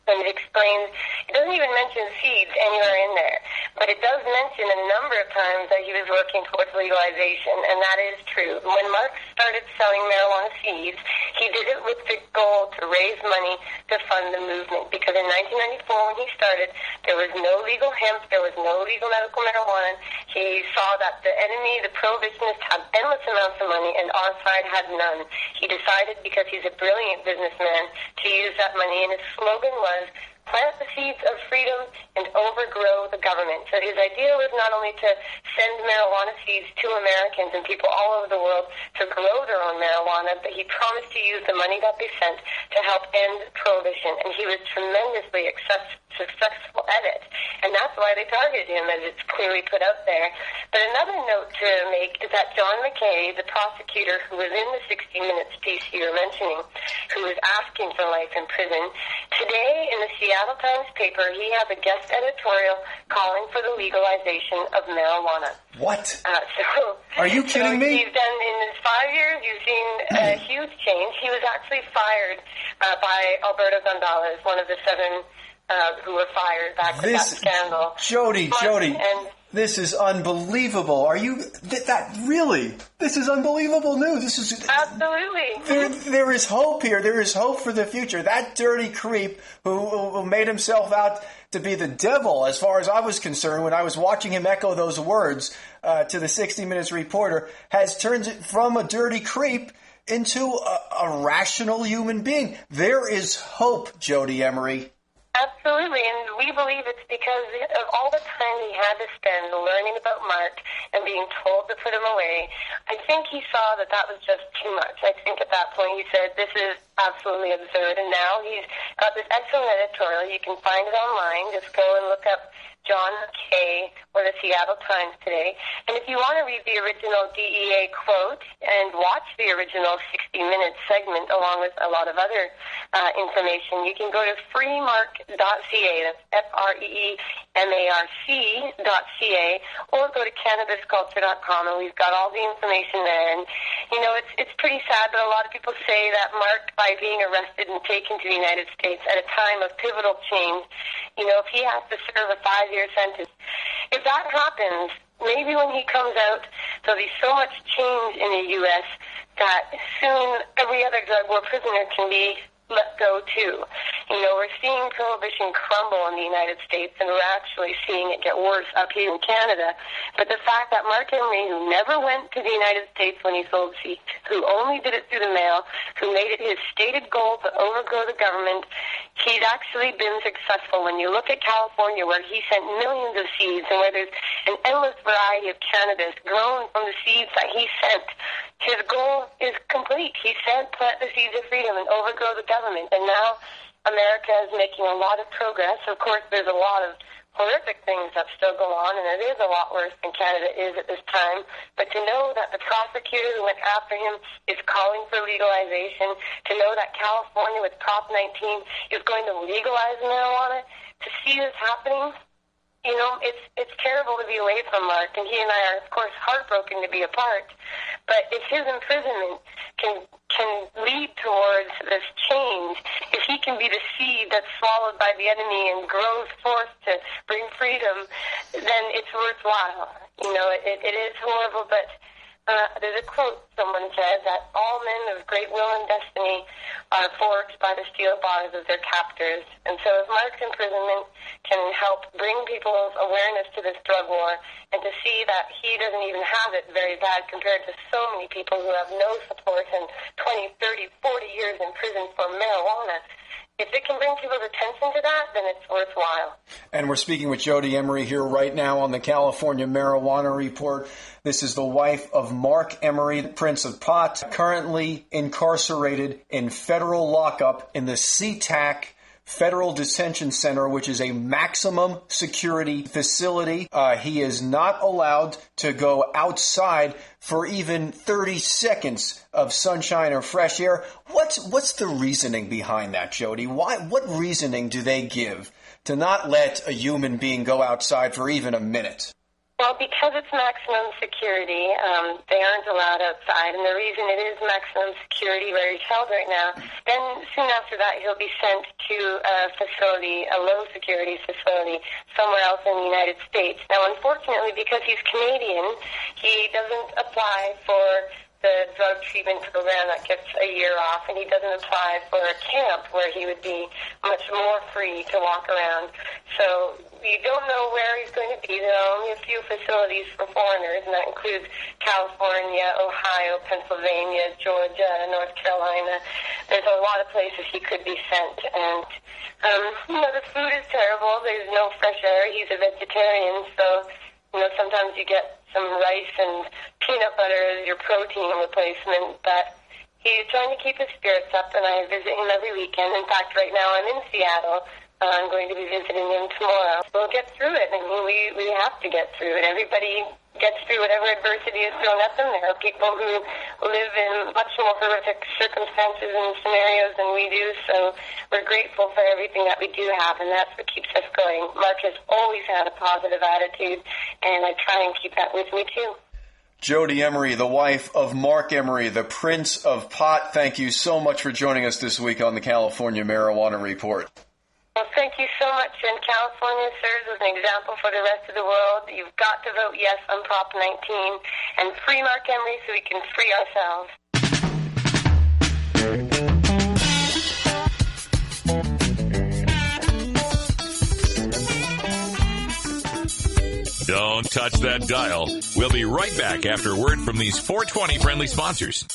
and it explains, it doesn't even mention seeds anywhere in there, but it does mention a number of times that he was working towards legalization, and that is true. When Mark started selling marijuana seeds, he did it with the goal to raise money to fund the movement, because in 1994 when he started, there was no legal hemp, there was no legal medical marijuana. He saw that the enemy, the prohibitionists, had endless amounts of money, and our side had none. He decided, because he's a brilliant businessman, to use that money, and his slogan was, plant the seeds of freedom and overgrow the government. So his idea was not only to send marijuana seeds to Americans and people all over the world to grow their own marijuana, but he promised to use the money that they sent to help end prohibition. And he was tremendously successful at it. And that's why they targeted him, as it's clearly put out there. But another note to make is that John McKay, the prosecutor who was in the 60 Minutes piece you were mentioning, who was asking for life in prison, today in the Seattle Times paper, he has a guest editorial calling for the legalization of marijuana. What? Are you kidding me? He's done, in his 5 years, you've seen a huge change. He was actually fired by Alberto Gonzalez, one of the 7 who were fired back in that scandal. Jody, this is unbelievable. Are you really? This is unbelievable news. This is absolutely. There is hope here. There is hope for the future. That dirty creep who made himself out to be the devil, as far as I was concerned, when I was watching him echo those words to the 60 Minutes reporter, has turned it from a dirty creep into a rational human being. There is hope, Jody Emery. Absolutely, and we believe it's because of all the time he had to spend learning about Mark and being told to put him away. I think he saw that was just too much. I think at that point he said, this is absolutely absurd, and now he's got this excellent editorial. You can find it online. Just go and look up John McKay or the Seattle Times today. And if you want to read the original DEA quote and watch the original 60 Minutes segment along with a lot of other information, you can go to freemark.ca, that's FREEMARC.ca, or go to cannabisculture.com, and we've got all the information there. And, you know, it's pretty sad, but a lot of people say that Mark, by being arrested and taken to the United States at a time of pivotal change, you know, if he has to serve a 5-year sentence, if that happens, maybe when he comes out, there'll be so much change in the U.S. that soon every other drug war prisoner can be let go too. You know, we're seeing prohibition crumble in the United States, and we're actually seeing it get worse up here in Canada. But the fact that Mark Emery, who never went to the United States when he sold seeds, who only did it through the mail, who made it his stated goal to overgrow the government, he's actually been successful. When you look at California, where he sent millions of seeds, and where there's an endless variety of cannabis grown from the seeds that he sent, his goal is complete. He said, plant the seeds of freedom and overgrow the government. And now America is making a lot of progress. Of course, there's a lot of horrific things that still go on, and it is a lot worse than Canada is at this time. But to know that the prosecutor who went after him is calling for legalization, to know that California with Prop 19 is going to legalize marijuana, to see this happening, you know, it's terrible to be away from Mark, and he and I are, of course, heartbroken to be apart. But if his imprisonment can lead towards this change, if he can be the seed that's swallowed by the enemy and grows forth to bring freedom, then it's worthwhile. You know, it is horrible, but there's a quote someone said that all men of great will and destiny are forged by the steel bars of their captors. And so if Mark's imprisonment can help bring people's awareness to this drug war and to see that he doesn't even have it very bad compared to so many people who have no support and 20, 30, 40 years in prison for marijuana, if it can bring people's attention to that, then it's worthwhile. And we're speaking with Jody Emery here right now on the California Marijuana Report. This is the wife of Mark Emery, the Prince of Pot, currently incarcerated in federal lockup in the SeaTac Federal Detention Center, which is a maximum security facility. He is not allowed to go outside for even 30 seconds of sunshine or fresh air. What's the reasoning behind that, Jody? What reasoning do they give to not let a human being go outside for even a minute? Well, because it's maximum security, they aren't allowed outside, and the reason it is maximum security where he's held right now, then soon after that he'll be sent to a facility, a low-security facility, somewhere else in the United States. Now, unfortunately, because he's Canadian, he doesn't apply for the drug treatment program that gets a year off, and he doesn't apply for a camp where he would be much more free to walk around. So we don't know where he's going to be. There are only a few facilities for foreigners, and that includes California, Ohio, Pennsylvania, Georgia, North Carolina. There's a lot of places he could be sent. And, you know, the food is terrible. There's no fresh air. He's a vegetarian, so, you know, sometimes you get some rice and peanut butter as your protein replacement, but he's trying to keep his spirits up, and I visit him every weekend. In fact, right now I'm in Seattle. I'm going to be visiting him tomorrow. We'll get through it. I mean, we have to get through it. Everybody gets through whatever adversity is thrown at them. There are people who live in much more horrific circumstances and scenarios than we do, so we're grateful for everything that we do have, and that's what keeps us going. Mark has always had a positive attitude, and I try and keep that with me, too. Jody Emery, the wife of Mark Emery, the Prince of Pot, thank you so much for joining us this week on the California Marijuana Report. Well, thank you so much. And California serves as an example for the rest of the world. You've got to vote yes on Prop 19 and free Mark Emery so we can free ourselves. Don't touch that dial. We'll be right back after a word from these 420 friendly sponsors.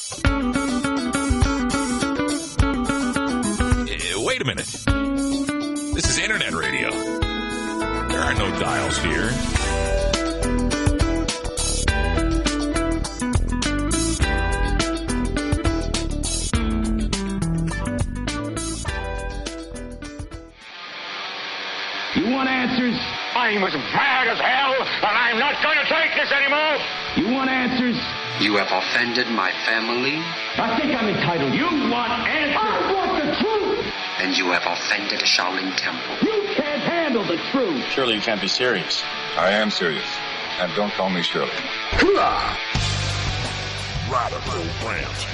Wait a minute. This is Internet radio. There are no dials here. You want answers? I'm as mad as hell, and I'm not going to take this anymore. You want answers? You have offended my family. I think I'm entitled. You want answers? I want the truth. And you have offended a Shaolin temple. You can't handle the truth. Surely you can't be serious. I am serious. And don't call me Shirley. Hoorah! Radical Rant.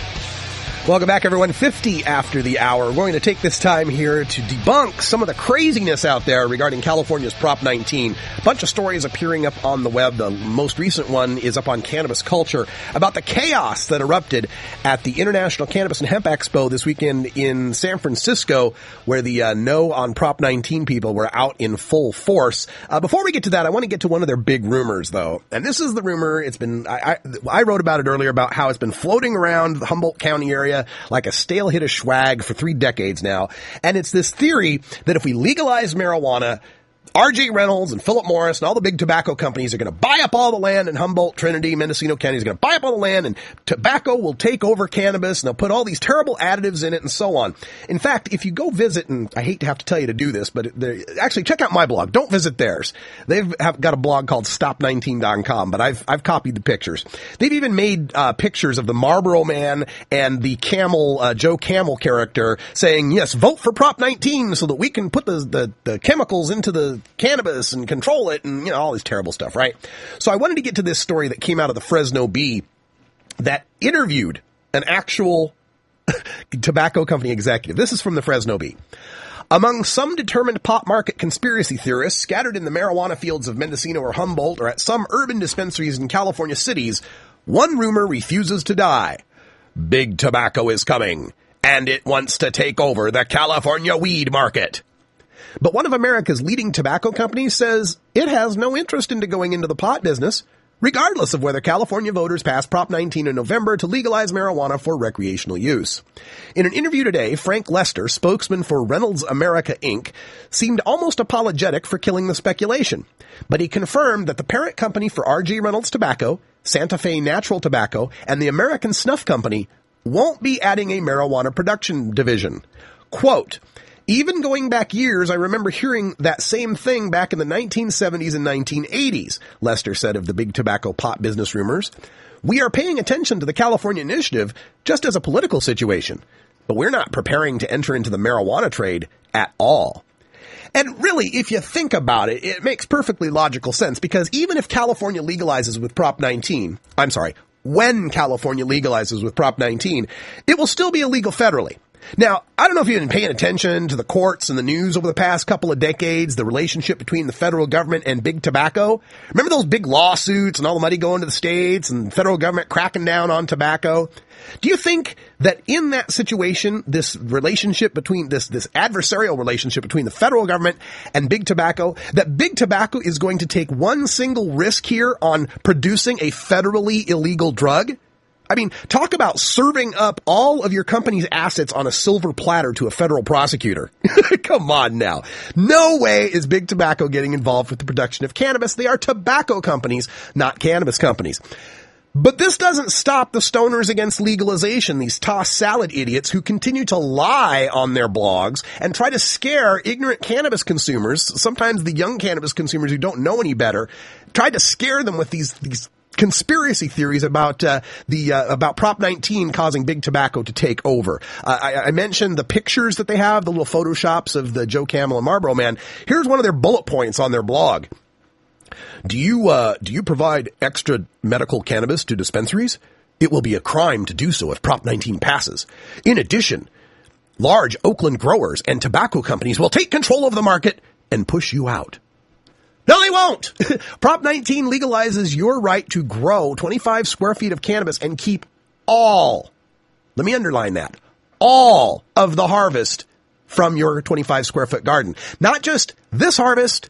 Welcome back, everyone. 50 after the hour. We're going to take this time here to debunk some of the craziness out there regarding California's Prop 19. A bunch of stories appearing up on the web. The most recent one is up on Cannabis Culture about the chaos that erupted at the International Cannabis and Hemp Expo this weekend in San Francisco, where the no on Prop 19 people were out in full force. Before we get to that, I want to get to one of their big rumors, though. And this is the rumor. It's been, I wrote about it earlier about how it's been floating around the Humboldt County area like a stale hit of swag for 3 decades now. And it's this theory that if we legalize marijuana, R.J. Reynolds and Philip Morris and all the big tobacco companies are going to buy up all the land in Humboldt, Trinity, Mendocino counties are going to buy up all the land, and tobacco will take over cannabis, and they'll put all these terrible additives in it and so on. In fact, if you go visit, and I hate to have to tell you to do this, but actually check out my blog. Don't visit theirs. They've got a blog called stop19.com, but I've copied the pictures. They've even made pictures of the Marlboro Man and the Camel, Joe Camel character saying, yes, vote for Prop 19 so that we can put the chemicals into the cannabis and control it and, all this terrible stuff, right? So I wanted to get to this story that came out of the Fresno Bee that interviewed an actual tobacco company executive. This is from the Fresno Bee. Among some determined pot market conspiracy theorists scattered in the marijuana fields of Mendocino or Humboldt or at some urban dispensaries in California cities, one rumor refuses to die. Big tobacco is coming, and it wants to take over the California weed market. But one of America's leading tobacco companies says it has no interest in going into the pot business, regardless of whether California voters pass Prop 19 in November to legalize marijuana for recreational use. In an interview today, Frank Lester, spokesman for Reynolds America, Inc., seemed almost apologetic for killing the speculation. But he confirmed that the parent company for R.J. Reynolds Tobacco, Santa Fe Natural Tobacco, and the American Snuff Company won't be adding a marijuana production division. Quote, even going back years, I remember hearing that same thing back in the 1970s and 1980s, Lester said of the big tobacco pot business rumors. We are paying attention to the California initiative just as a political situation, but we're not preparing to enter into the marijuana trade at all. And really, if you think about it, it makes perfectly logical sense, because even if California legalizes with Prop 19, when California legalizes with Prop 19, it will still be illegal federally. Now, I don't know if you've been paying attention to the courts and the news over the past couple of decades, the relationship between the federal government and big tobacco. Remember those big lawsuits and all the money going to the states and the federal government cracking down on tobacco? Do you think that in that situation, this relationship between this adversarial relationship between the federal government and big tobacco, that big tobacco is going to take one single risk here on producing a federally illegal drug? I mean, talk about serving up all of your company's assets on a silver platter to a federal prosecutor. Come on now. No way is big tobacco getting involved with the production of cannabis. They are tobacco companies, not cannabis companies. But this doesn't stop the stoners against legalization, these tossed salad idiots who continue to lie on their blogs and try to scare ignorant cannabis consumers, sometimes the young cannabis consumers who don't know any better, try to scare them with these conspiracy theories about about Prop 19 causing big tobacco to take over. I mentioned the pictures that they have, the little photoshops of the Joe Camel and Marlboro Man. Here's one of their bullet points on their blog. Do you provide extra medical cannabis to dispensaries? It will be a crime to do so if Prop 19 passes. In addition, large Oakland growers and tobacco companies will take control of the market and push you out. No, they won't. Prop 19 legalizes your right to grow 25 square feet of cannabis and keep all, let me underline that, all of the harvest from your 25 square foot garden. Not just this harvest,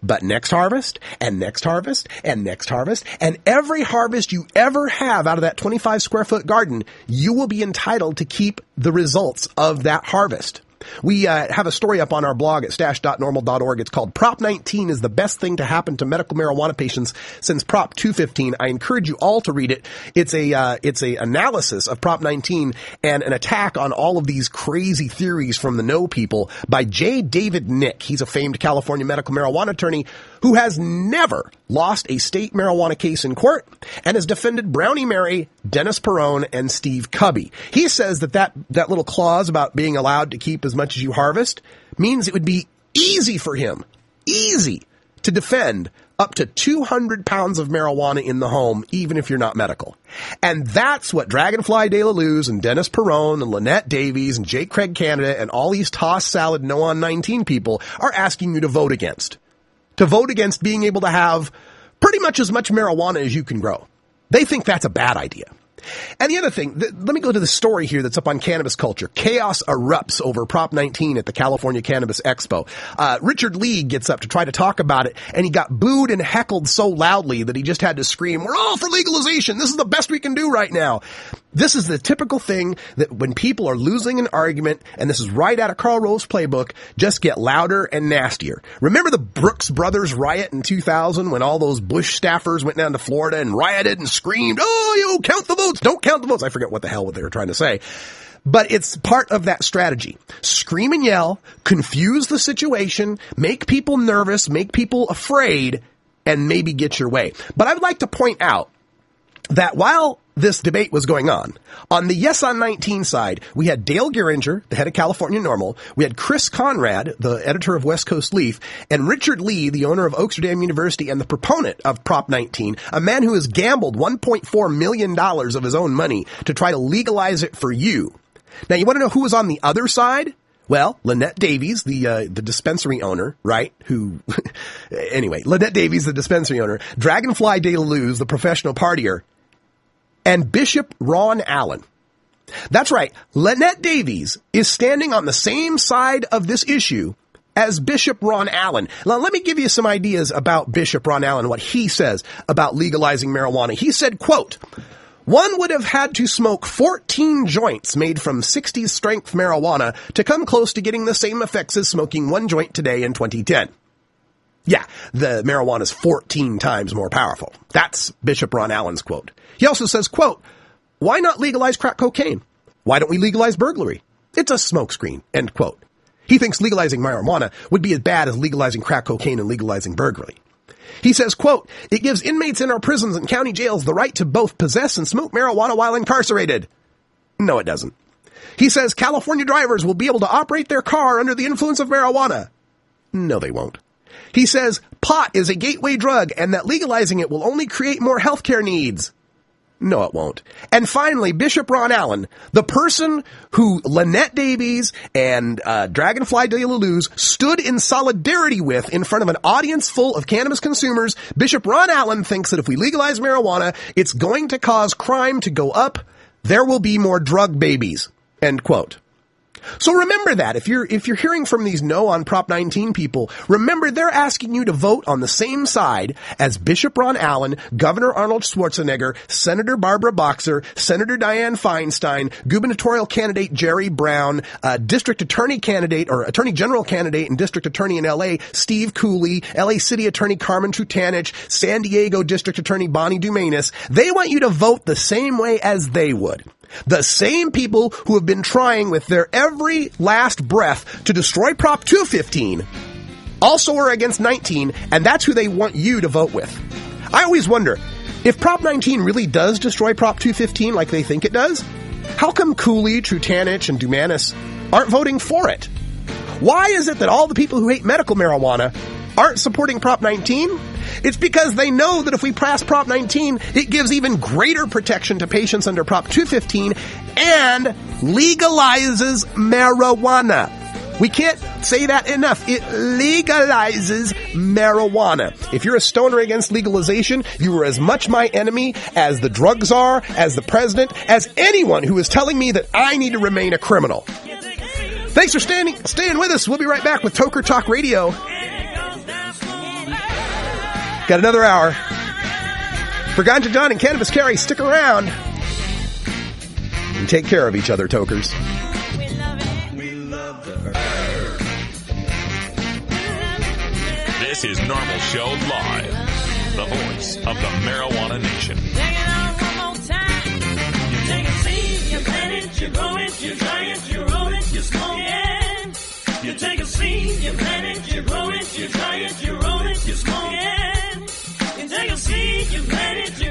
but next harvest and next harvest and next harvest. And every harvest you ever have out of that 25 square foot garden, you will be entitled to keep the results of that harvest. We have a story up on our blog at stash.normal.org. It's called Prop 19 is the best thing to happen to medical marijuana patients since Prop 215. I encourage you all to read it. It's a analysis of Prop 19 and an attack on all of these crazy theories from the No people by J. David Nick. He's a famed California medical marijuana attorney who has never lost a state marijuana case in court and has defended Brownie Mary, Dennis Perrone, and Steve Cubby. He says that little clause about being allowed to keep as much as you harvest means it would be easy for him, to defend up to 200 pounds of marijuana in the home, even if you're not medical. And that's what Dragonfly De La Luz and Dennis Perrone and Lynette Davies and J. Craig Canada and all these toss salad no on 19 people are asking you to vote against. To vote against being able to have pretty much as much marijuana as you can grow. They think that's a bad idea. And the other thing, let me go to the story here that's up on Cannabis Culture. Chaos erupts over Prop 19 at the California Cannabis Expo. Richard Lee gets up to try to talk about it, and he got booed and heckled so loudly that he just had to scream, "We're all for legalization. This is the best we can do right now." This is the typical thing that when people are losing an argument, and this is right out of Karl Rove's playbook, just get louder and nastier. Remember the Brooks Brothers riot in 2000 when all those Bush staffers went down to Florida and rioted and screamed, "Oh, you count the votes, don't count the votes." I forget what the hell they were trying to say. But it's part of that strategy. Scream and yell, confuse the situation, make people nervous, make people afraid, and maybe get your way. But I would like to point out that while this debate was going on the Yes on 19 side, we had Dale Geringer, the head of California NORML, we had Chris Conrad, the editor of West Coast Leaf, and Richard Lee, the owner of Oaksterdam University and the proponent of Prop 19, a man who has gambled $1.4 million of his own money to try to legalize it for you. Now, you want to know who was on the other side? Well, Lynette Davies, the dispensary owner, right? Anyway, Lynette Davies, the dispensary owner, Dragonfly De La Luz, the professional partier, and Bishop Ron Allen. That's right. Lynette Davies is standing on the same side of this issue as Bishop Ron Allen. Now, let me give you some ideas about Bishop Ron Allen, what he says about legalizing marijuana. He said, quote, "One would have had to smoke 14 joints made from 60s strength marijuana to come close to getting the same effects as smoking one joint today in 2010. Yeah, the marijuana is 14 times more powerful. That's Bishop Ron Allen's quote. He also says, quote, "Why not legalize crack cocaine? Why don't we legalize burglary? It's a smokescreen," end quote. He thinks legalizing marijuana would be as bad as legalizing crack cocaine and legalizing burglary. He says, quote, "It gives inmates in our prisons and county jails the right to both possess and smoke marijuana while incarcerated." No, it doesn't. He says California drivers will be able to operate their car under the influence of marijuana. No, they won't. He says pot is a gateway drug and that legalizing it will only create more healthcare needs. No, it won't. And finally, Bishop Ron Allen, the person who Lynette Davies and Dragonfly De La Luz stood in solidarity with in front of an audience full of cannabis consumers, Bishop Ron Allen thinks that if we legalize marijuana, it's going to cause crime to go up. There will be more drug babies, end quote. So remember that. If you're hearing from these no on Prop 19 people, remember they're asking you to vote on the same side as Bishop Ron Allen, Governor Arnold Schwarzenegger, Senator Barbara Boxer, Senator Dianne Feinstein, gubernatorial candidate Jerry Brown, district attorney candidate or attorney general candidate and district attorney in LA, Steve Cooley, LA City Attorney Carmen Trutanich, San Diego District Attorney Bonnie Dumanis. They want you to vote the same way as they would. The same people who have been trying with their every last breath to destroy Prop 215 also are against 19, and that's who they want you to vote with. I always wonder, if Prop 19 really does destroy Prop 215 like they think it does, how come Cooley, Trutanich, and Dumanis aren't voting for it? Why is it that all the people who hate medical marijuana aren't supporting Prop 19? It's because they know that if we pass Prop 19, it gives even greater protection to patients under Prop 215 and legalizes marijuana. We can't say that enough. It legalizes marijuana. If you're a stoner against legalization, you are as much my enemy as the drug czar, as the president, as anyone who is telling me that I need to remain a criminal. Thanks for staying with us. We'll be right back with Toker Talk Radio. Got another hour. For Ganja John and Cannabis Carrie, stick around. And take care of each other, tokers. This is NORML Show Live, the voice of the marijuana nation. Take it out one more time. You take a seed, you plant it, you grow it, you dry it, you roll it, you smoke it. You take a seed, you plant it, you grow it, you dry it, you roll it, you smoke it. You take a seed, you plant it, you